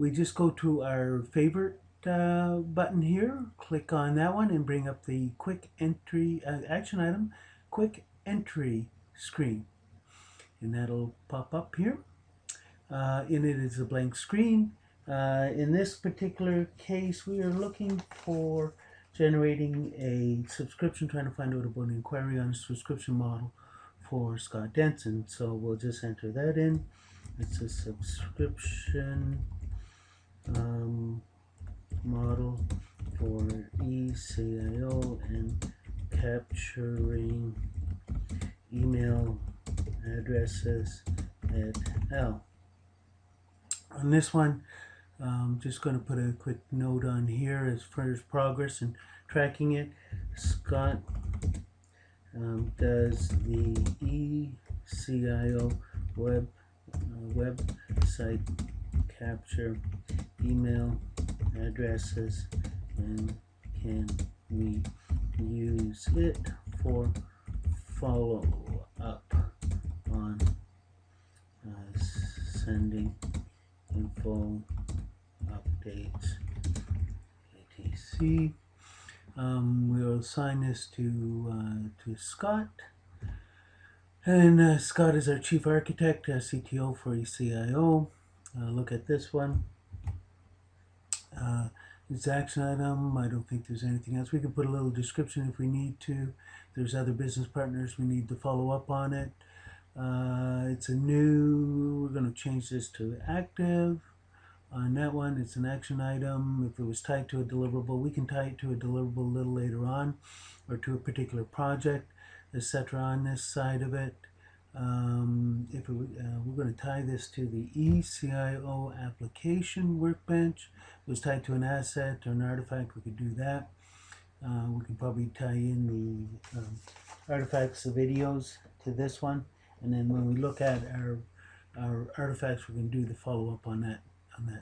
we just go to our favorite button here, click on that one, and bring up the quick entry action item, quick entry screen. And that'll pop up here. In it is a blank screen. In this particular case, we are looking for generating a subscription, trying to find out about an inquiry on a subscription model for Scott Denson. So we'll just enter that in. It's a subscription model for eCIO and capturing email addresses et al. On this one, I'm just going to put a quick note on here as far as progress and tracking it. Scott does the eCIO website capture email addresses, and can we use it for follow-up on sending info updates etc. We'll assign this to Scott, and Scott is our chief architect, CTO for eCIO. Look at this one. It's action item. I don't think there's anything else. We can put a little description if we need to. There's other business partners we need to follow up on it. It's a new, we're going to change this to active. On that one, it's an action item. If it was tied to a deliverable, we can tie it to a deliverable a little later on, or to a particular project, etc. on this side of it. We're going to tie this to the eCIO application workbench. If it was tied to an asset or an artifact, we could do that. We could probably tie in the artifacts, the videos to this one, and then when we look at our artifacts, we can do the follow-up on that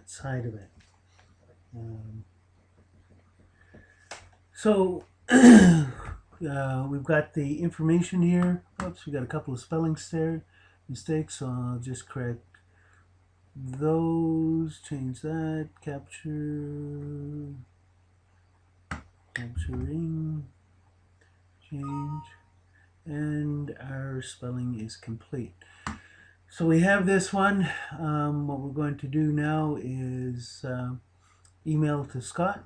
side of it. We've got the information here. Oops, we got a couple of spelling mistakes, so I'll just correct those, change that, capturing, change, and our spelling is complete. So we have this one. What we're going to do now is email to Scott.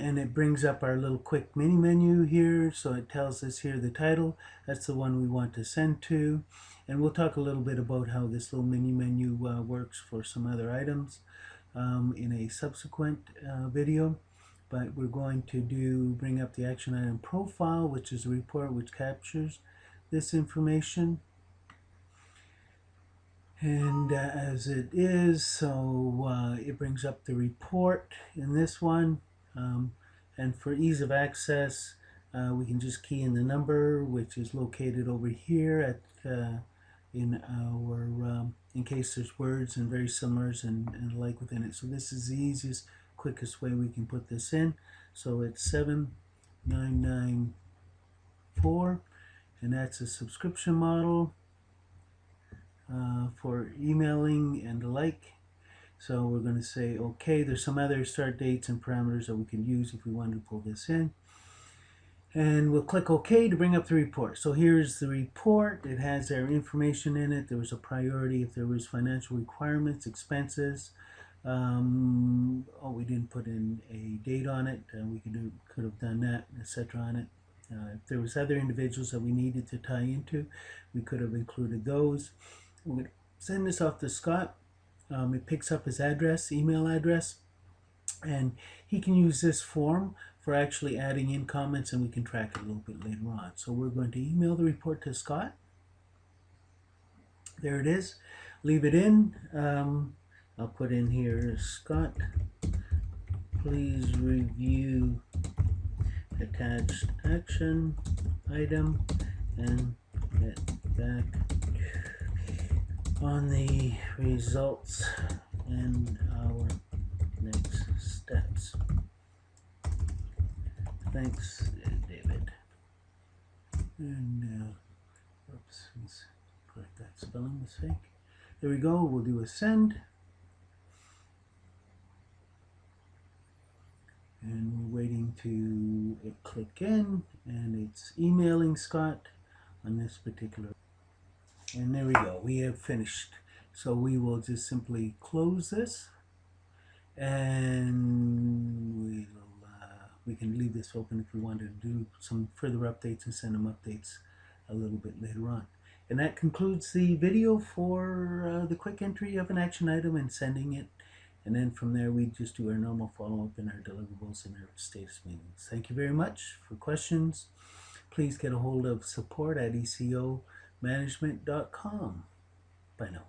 And it brings up our little quick mini menu here. So it tells us here the title. That's the one we want to send to. And we'll talk a little bit about how this little mini menu works for some other items in a subsequent video. But we're going to bring up the action item profile, which is a report which captures this information. And as it is, so it brings up the report in this one. And for ease of access, we can just key in the number, which is located over here in case there's words and very similars and like within it. So this is the easiest, quickest way we can put this in. So it's 7994, and that's a subscription model for emailing and the like. So we're going to say okay. There's some other start dates and parameters that we can use if we want to pull this in. And we'll click OK to bring up the report. So here's the report. It has our information in it. There was a priority if there was financial requirements, expenses. We didn't put in a date on it. We could have done that, etc. on it. If there was other individuals that we needed to tie into, we could have included those. We're going to send this off to Scott. It picks up his address, email address, and he can use this form for actually adding in comments, and we can track it a little bit later on. So we're going to email the report to Scott. There it is. Leave it in. I'll put in here, Scott, please review attached action item and get back on the results and our next steps. Thanks, David. And oops, let's correct that spelling mistake. There we go. We'll do a send. And we're waiting to click in, and it's emailing Scott on this particular. And there we go. We have finished. So we will just simply close this, and we can leave this open if we want to do some further updates and send them updates a little bit later on. And that concludes the video for the quick entry of an action item and sending it. And then from there, we just do our normal follow-up in our deliverables and our status meetings. Thank you very much. For questions, please get a hold of support@ecomanagement.com. Bye now.